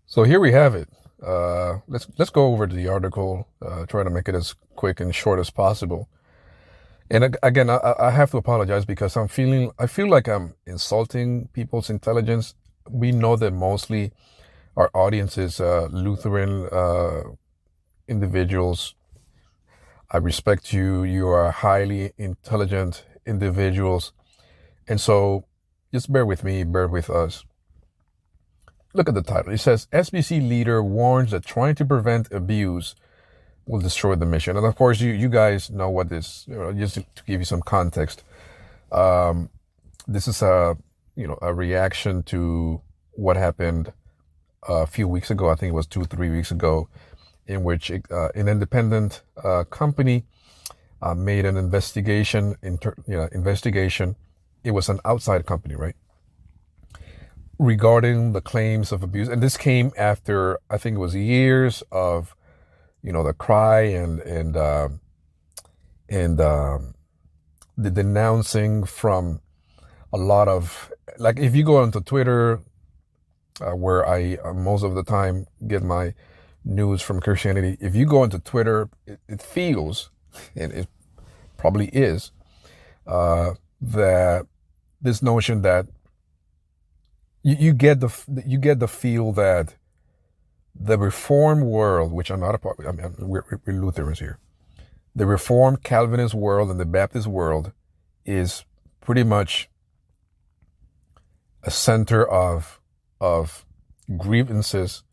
So here we have it. Let's go over to the article. Try to make it as quick and short as possible. And again, I have to apologize because I feel like I'm insulting people's intelligence. We know that mostly our audience is Lutheran individuals. I respect you. You are highly intelligent individuals, and so just bear with me, bear with us. Look at the title. It says SBC leader warns that trying to prevent abuse will destroy the mission. And of course, you guys know what this. Just to give you some context, um, this is a reaction to what happened a few weeks ago. I think it was 2 3 weeks ago, in which an independent company made an investigation. It was an outside company, right? Regarding the claims of abuse, and this came after I think it was years of the cry and the denouncing from a lot of, like, if you go onto Twitter, where I most of the time get my news from Christianity. If you go into Twitter, it feels, and it probably is, that this notion that you get the feel that the Reformed world, which I'm not a part. I mean, we're Lutherans here. The Reformed Calvinist world and the Baptist world is pretty much a center of grievances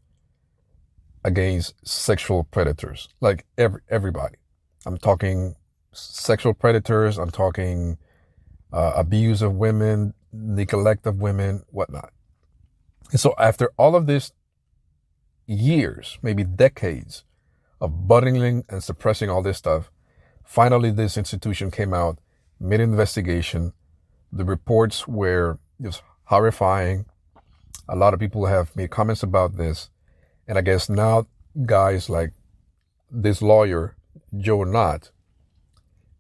against sexual predators. Like everybody. I'm talking sexual predators. I'm talking abuse of women, neglect of women, whatnot. And so after all of this years, maybe decades of buttoning and suppressing all this stuff, finally this institution came out, made an investigation. The reports were just horrifying. A lot of people have made comments about this. And I guess now guys like this lawyer, Joe Knott,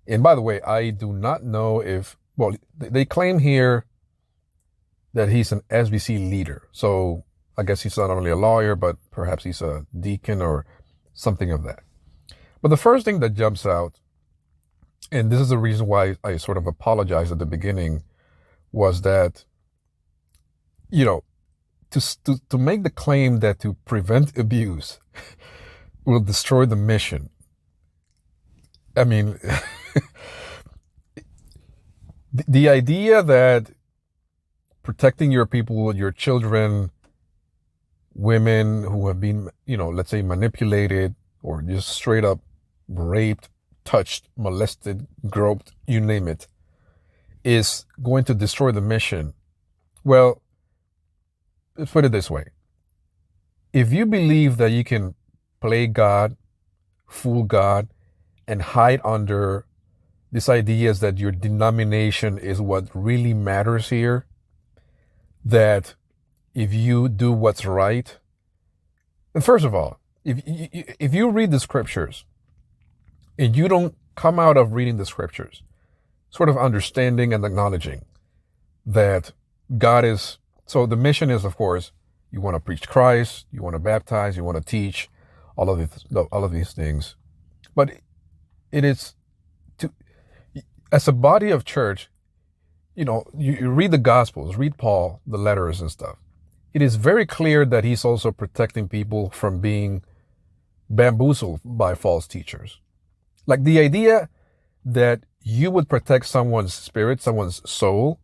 and by the way, I do not know if, well, they claim here that he's an SBC leader. So I guess he's not only a lawyer, but perhaps he's a deacon or something of that. But the first thing that jumps out, and this is the reason why I sort of apologized at the beginning, was that, to make the claim that to prevent abuse will destroy the mission. I mean, the idea that protecting your people, your children, women who have been, let's say manipulated or just straight up raped, touched, molested, groped, you name it, is going to destroy the mission. Well, let's put it this way. If you believe that you can play God, fool God, and hide under this idea is that your denomination is what really matters here, that if you do what's right, and first of all, if you read the scriptures and you don't come out of reading the scriptures sort of understanding and acknowledging that God is, so the mission is, of course, you want to preach Christ, you want to baptize, you want to teach, all of these things, but it is to, as a body of church, you read the Gospels, read Paul, the letters and stuff. It is very clear that he's also protecting people from being bamboozled by false teachers. Like the idea that you would protect someone's spirit, someone's soul,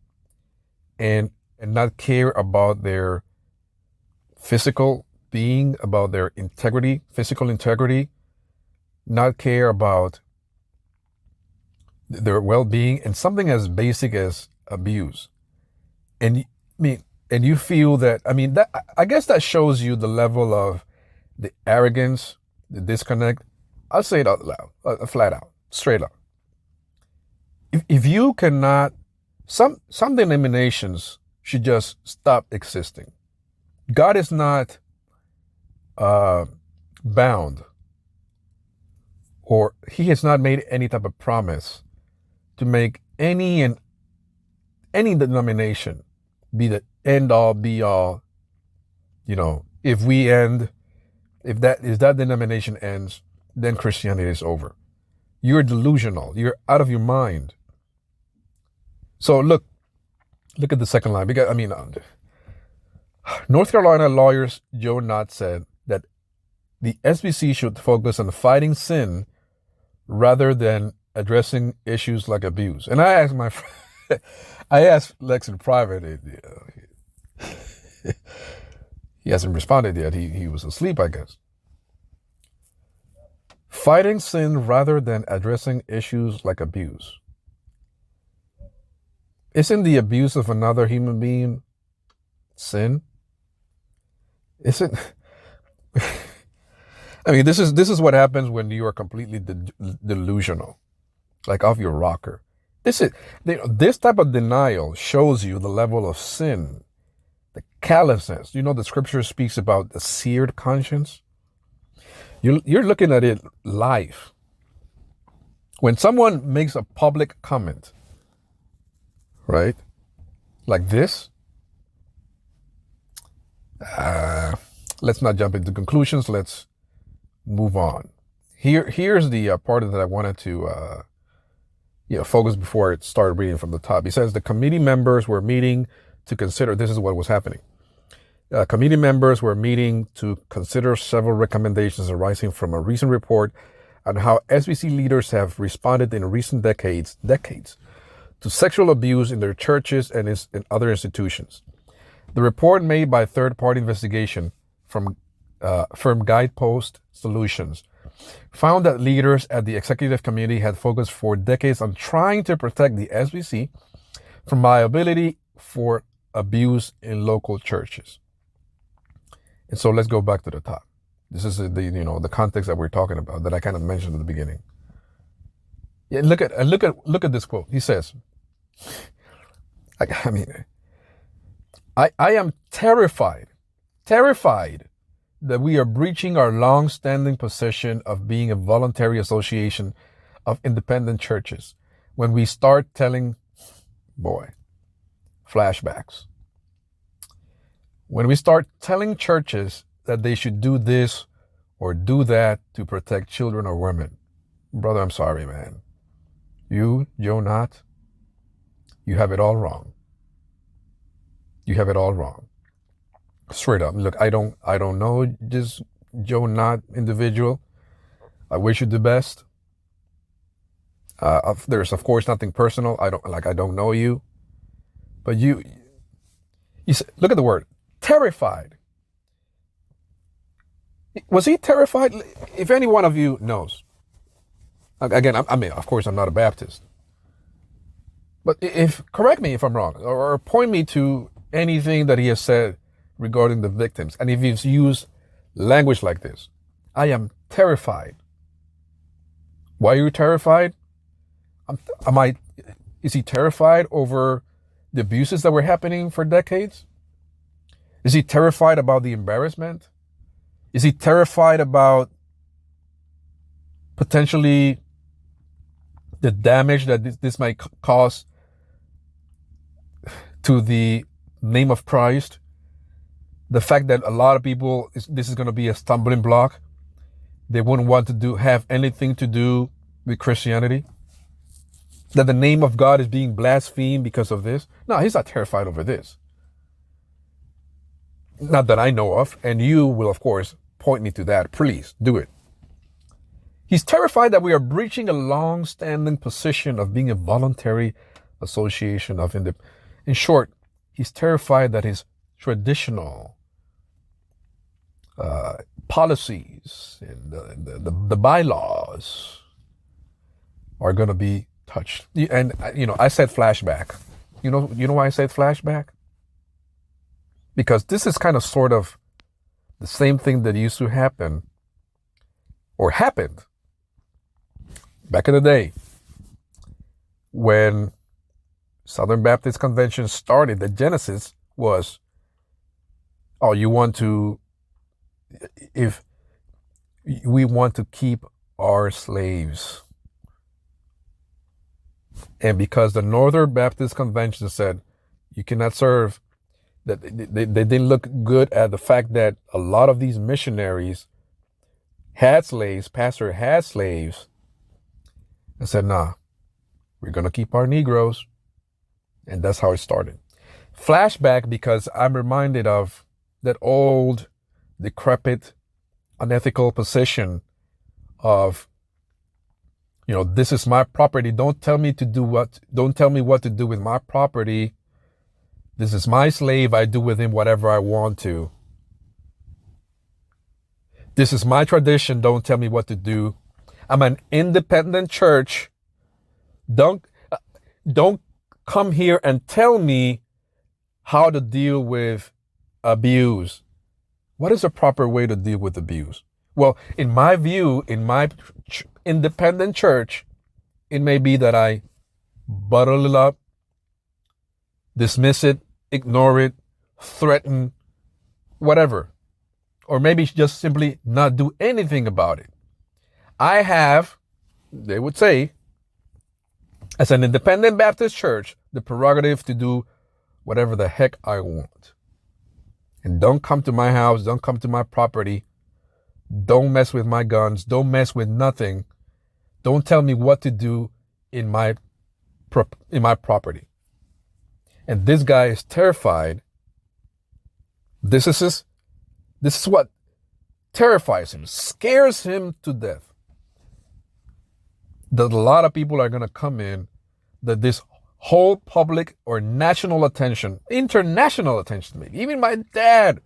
and not care about their physical being, about their integrity, physical integrity, not care about their well-being, and something as basic as abuse. And and you feel that, that, I guess that shows you the level of the arrogance, the disconnect. I'll say it out loud, flat out, straight up. If you cannot, some denominations should just stop existing. God is not bound, or he has not made any type of promise to make any denomination be the end all be all, if we end, if that denomination ends, then Christianity is over. You're delusional. You're out of your mind. So look at the second line. Because North Carolina lawyers Joe Knott said that the SBC should focus on fighting sin rather than addressing issues like abuse. And I asked my friend, I asked Lex in private. He hasn't responded yet. He was asleep, I guess. Fighting sin rather than addressing issues like abuse. Isn't the abuse of another human being sin? Isn't? This is what happens when you are completely delusional, like off your rocker. This type of denial shows you the level of sin, the callousness. The scripture speaks about the seared conscience. You're looking at it live. When someone makes a public comment, right, like this, let's not jump into conclusions. Let's move on. Here's the part that I wanted to focus before I start reading from the top. He says the committee members were meeting to consider, this is what was happening. Committee members were meeting to consider several recommendations arising from a recent report on how SBC leaders have responded in recent decades to sexual abuse in their churches and in other institutions. The report, made by third-party investigation from firm Guidepost Solutions, found that leaders at the executive committee had focused for decades on trying to protect the SBC from liability for abuse in local churches. And so let's go back to the top. This is the context that we're talking about that I kind of mentioned at the beginning. Yeah, look at this quote. He says, I am terrified that we are breaching our long-standing position of being a voluntary association of independent churches when we start telling, flashbacks. When we start telling churches that they should do this or do that to protect children or women. Brother, I'm sorry, man. You, Joe Knott, you have it all wrong. You have it all wrong. Straight up. Look, I don't know this Joe Knott individual. I wish you the best. There's of course nothing personal. I don't know you. But you look at the word. Terrified. Was he terrified? If any one of you knows. Again, of course, I'm not a Baptist. But correct me if I'm wrong, or point me to anything that he has said regarding the victims. And if he's used language like this, I am terrified. Why are you terrified? Is he terrified over the abuses that were happening for decades? Is he terrified about the embarrassment? Is he terrified about potentially the damage that this might cause to the name of Christ? The fact that a lot of people, this is going to be a stumbling block. They wouldn't want to have anything to do with Christianity. That the name of God is being blasphemed because of this. No, he's not terrified over this. Not that I know of, and you will, of course, point me to that. Please, do it. He's terrified that we are breaching a long-standing position of being a voluntary association of independent. In short, he's terrified that his traditional policies and the bylaws are going to be touched. And, I said flashback. You know why I said flashback? Because this is kind of sort of the same thing that used to happen or happened back in the day when Southern Baptist Convention started. The genesis was, if we want to keep our slaves. And because the Northern Baptist Convention said, you cannot serve that they didn't look good at the fact that a lot of these missionaries had slaves, pastor had slaves, and said, nah, we're going to keep our Negroes. And that's how it started. Flashback, because I'm reminded of that old, decrepit, unethical position of, this is my property. Don't tell me what to do with my property. This is my slave. I do with him whatever I want to. This is my tradition. Don't tell me what to do. I'm an independent church. Don't come here and tell me how to deal with abuse. What is a proper way to deal with abuse? Well, in my view, in my independent church, it may be that I bottle it up, dismiss it, ignore it, threaten, whatever. Or maybe just simply not do anything about it. I have, they would say, as an independent Baptist church, the prerogative to do whatever the heck I want. And don't come to my house, don't come to my property, don't mess with my guns, don't mess with nothing. Don't tell me what to do in my property. And this guy is terrified. This is what terrifies him, scares him to death. That a lot of people are going to come in, that this whole public or national attention, international attention, maybe even my dad,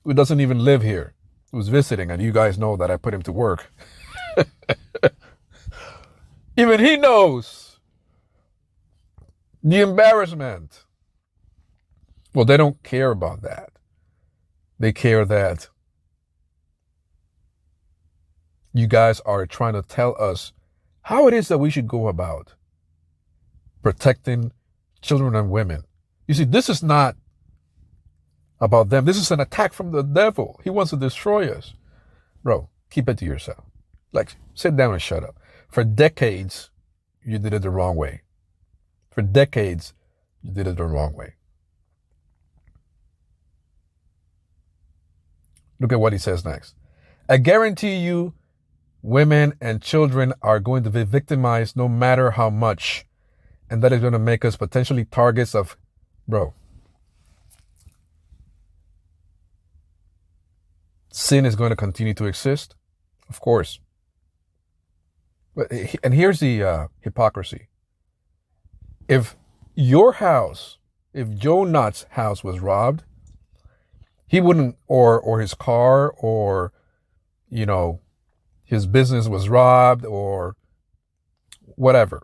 who doesn't even live here, who's visiting, and you guys know that I put him to work. Even he knows the embarrassment. Well, they don't care about that. They care that you guys are trying to tell us how it is that we should go about protecting children and women. You see, this is not about them. This is an attack from the devil. He wants to destroy us. Bro, keep it to yourself. Like, sit down and shut up. For decades, you did it the wrong way. For decades, you did it the wrong way. Look at what he says next. I guarantee you, women and children are going to be victimized no matter how much. And that is going to make us potentially targets of, bro. Sin is going to continue to exist, of course. And here's the hypocrisy. If your house, if Joe Nutt's house was robbed, he wouldn't, or his car, or, his business was robbed, or whatever.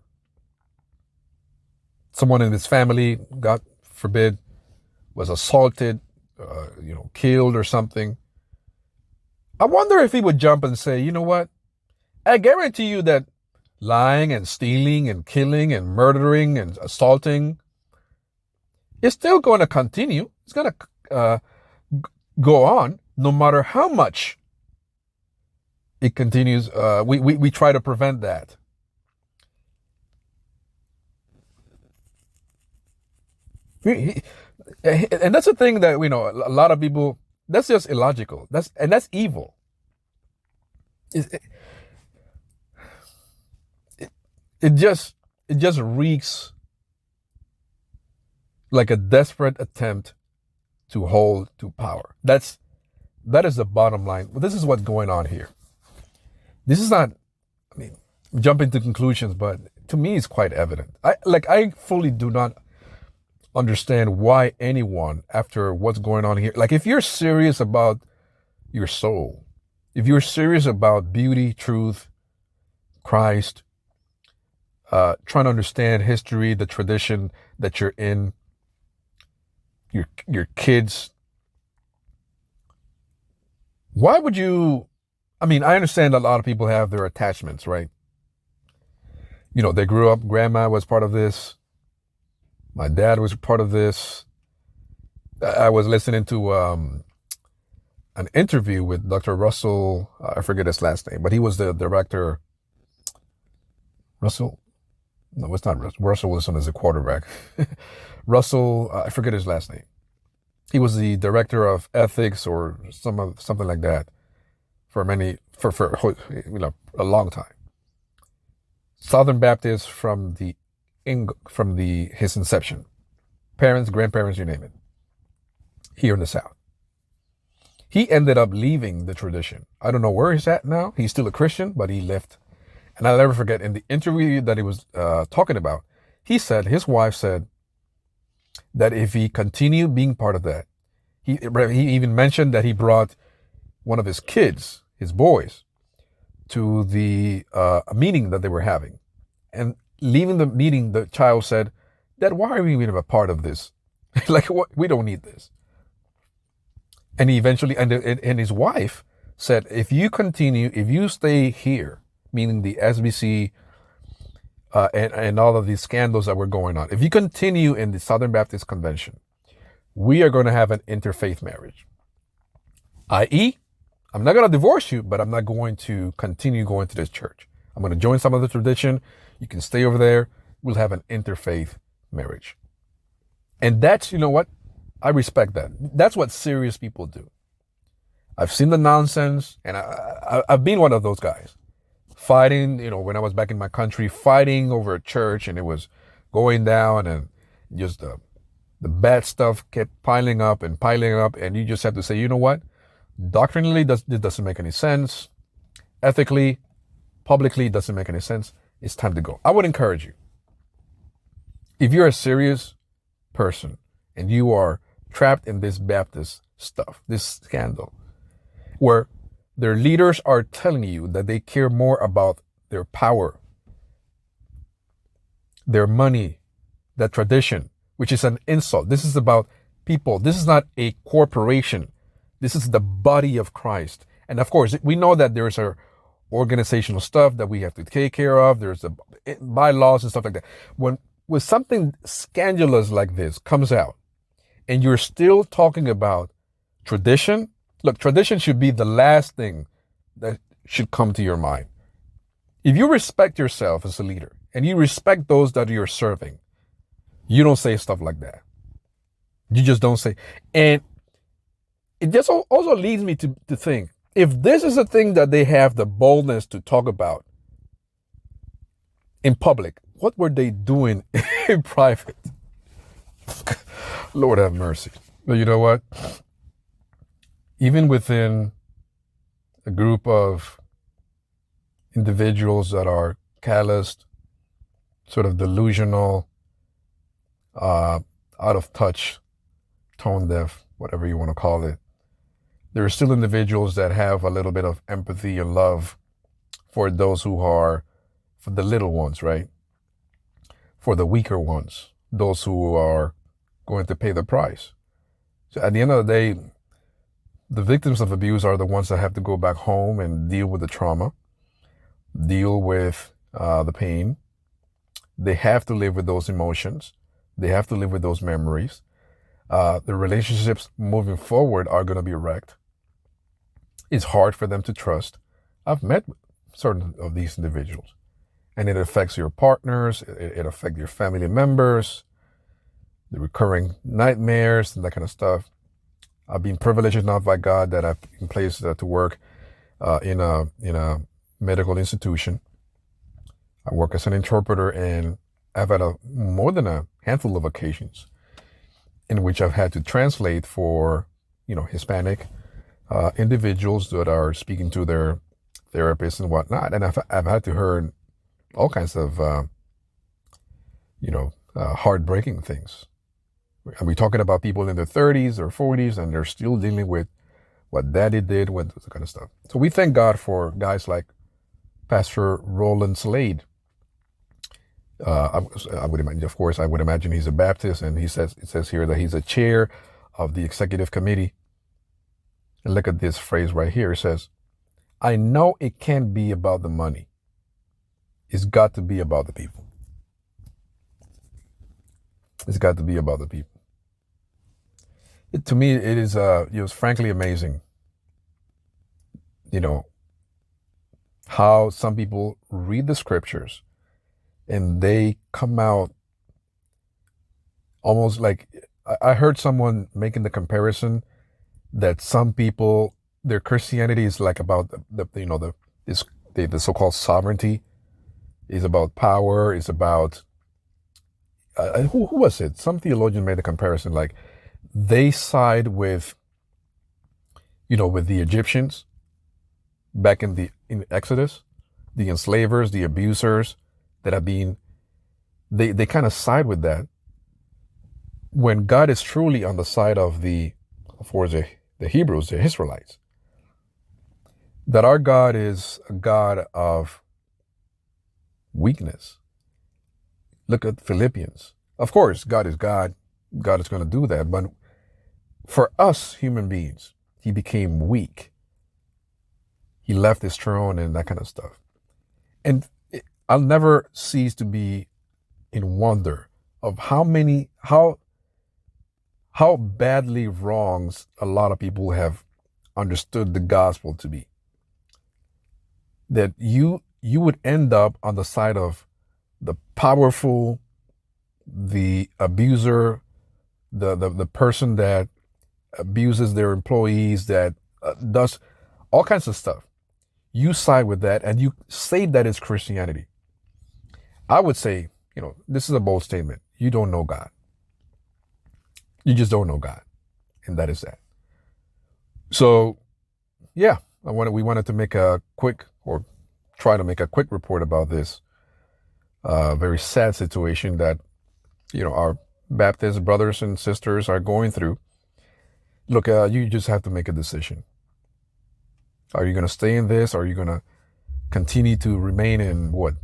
Someone in his family, God forbid, was assaulted, killed or something. I wonder if he would jump and say, you know what? I guarantee you that lying and stealing and killing and murdering and assaulting is still going to continue. It's going to go on no matter how much it continues. We try to prevent that. And that's the thing that, a lot of people, that's just illogical. That's evil. It just reeks like a desperate attempt to hold to power. That is the bottom line. This is what's going on here. This is not, jumping to conclusions, but to me it's quite evident. I fully do not understand why anyone, after what's going on here, like if you're serious about your soul, if you're serious about beauty, truth, Christ, trying to understand history, the tradition that you're in, your kids, why would you, I understand a lot of people have their attachments, right? They grew up, grandma was part of this. My dad was part of this. I was listening to an interview with Dr. Russell. I forget his last name, but he was the director. Russell? No, it's not Russell. Russell Wilson is a quarterback. Russell, I forget his last name. He was the director of ethics or something like that for a long time. Southern Baptist from his inception. Parents, grandparents, you name it. Here in the South. He ended up leaving the tradition. I don't know where he's at now. He's still a Christian, but he left. And I'll never forget in the interview that he was talking about, he said, his wife said that if he continued being part of that, he even mentioned that he brought one of his kids, his boys, to the meeting that they were having. And leaving the meeting, the child said, Dad, why are we even a part of this? Like, what? We don't need this. And he eventually, and his wife said, if you stay here, meaning the SBC and all of these scandals that were going on, if you continue in the Southern Baptist Convention, we are going to have an interfaith marriage. I.e., I'm not going to divorce you, but I'm not going to continue going to this church. I'm going to join some other tradition. You can stay over there. We'll have an interfaith marriage. And that's, you know what? I respect that. That's what serious people do. I've seen the nonsense, and I've been one of those guys. Fighting, when I was back in my country, fighting over a church, and it was going down, and just the bad stuff kept piling up, and you just have to say, you know what? Doctrinally, this doesn't make any sense. Ethically, publicly, it doesn't make any sense. It's time to go. I would encourage you. If you're a serious person and you are trapped in this Baptist stuff, this scandal, where their leaders are telling you that they care more about their power, their money, their tradition, which is an insult. This is about people. This is not a corporation. This is the body of Christ. And of course, we know that there's a organizational stuff that we have to take care of. There's the bylaws and stuff like that. When something scandalous like this comes out and you're still talking about tradition, look, tradition should be the last thing that should come to your mind. If you respect yourself as a leader and you respect those that you're serving, you don't say stuff like that. You just don't say. And it just also leads me to think, if this is a thing that they have the boldness to talk about in public, what were they doing in private? Lord have mercy. But you know what? Even within a group of individuals that are calloused, sort of delusional, out of touch, tone deaf, whatever you want to call it, there are still individuals that have a little bit of empathy and love for those who are, for the little ones, right? For the weaker ones, those who are going to pay the price. So at the end of the day, the victims of abuse are the ones that have to go back home and deal with the trauma, deal with the pain. They have to live with those emotions. They have to live with those memories. The relationships moving forward are going to be wrecked. It's hard for them to trust. I've met certain of these individuals, and it affects your partners. It affects your family members, the recurring nightmares and that kind of stuff. I've been privileged enough by God that I've been placed to work in a medical institution. I work as an interpreter, and I've had more than a handful of occasions in which I've had to translate for, Hispanic individuals that are speaking to their therapists and whatnot. And I've had to hear all kinds of, heartbreaking things. Are we talking about people in their 30s or 40s and they're still dealing with what daddy did, with that kind of stuff? So we thank God for guys like Pastor Roland Slade. I would imagine, of course, I would imagine he's a Baptist, and it says here that he's a chair of the executive committee. And look at this phrase right here. It says, I know it can't be about the money. It's got to be about the people. It's got to be about the people. To me, it is frankly amazing, how some people read the scriptures and they come out almost like I heard someone making the comparison that some people, their Christianity is like about this, the so-called sovereignty, is about power, is about who was it? Some theologian made a comparison like they side with with the Egyptians back in Exodus, the enslavers, the abusers that have been, they kind of side with that when God is truly on the side of for the Hebrews, the Israelites. That our God is a God of weakness. Look at Philippians. Of course, God is God. God is going to do that. But for us human beings, he became weak. He left his throne and that kind of stuff. And I'll never cease to be in wonder of how badly wrongs a lot of people have understood the gospel to be. That you would end up on the side of the powerful, the abuser, the person that abuses their employees, that does all kinds of stuff. You side with that and you say that is Christianity. I would say, this is a bold statement. You don't know God. You just don't know God. And that is that. So, yeah, we wanted to make a quick, or try to make a quick report about this very sad situation that, our Baptist brothers and sisters are going through. Look, you just have to make a decision. Are you going to stay in this? Or are you going to continue to remain in what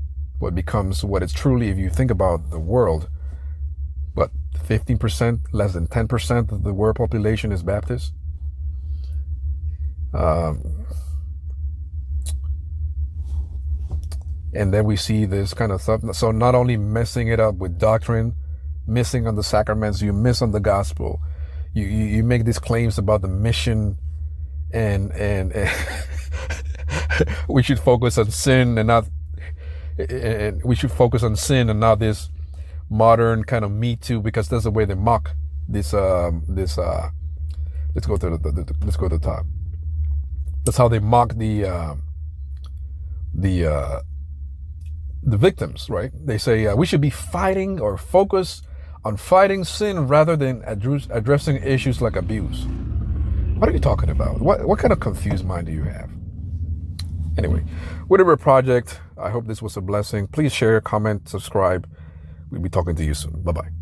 becomes what it's truly, if you think about the world, what, 15%, less than 10% of the world population is Baptist? And then we see this kind of stuff. So not only messing it up with doctrine, missing on the sacraments, you miss on the gospel. You make these claims about the mission and we should focus on sin and not, and we should focus on sin and not this modern kind of Me Too, because that's the way they mock this let's go to the top. That's how they mock the victims, right? They say we should be fighting or focus on fighting sin rather than addressing issues like abuse. What are you talking about? What kind of confused mind do you have? Anyway, Wittenberg Project, I hope this was a blessing. Please share, comment, subscribe. We'll be talking to you soon. Bye-bye.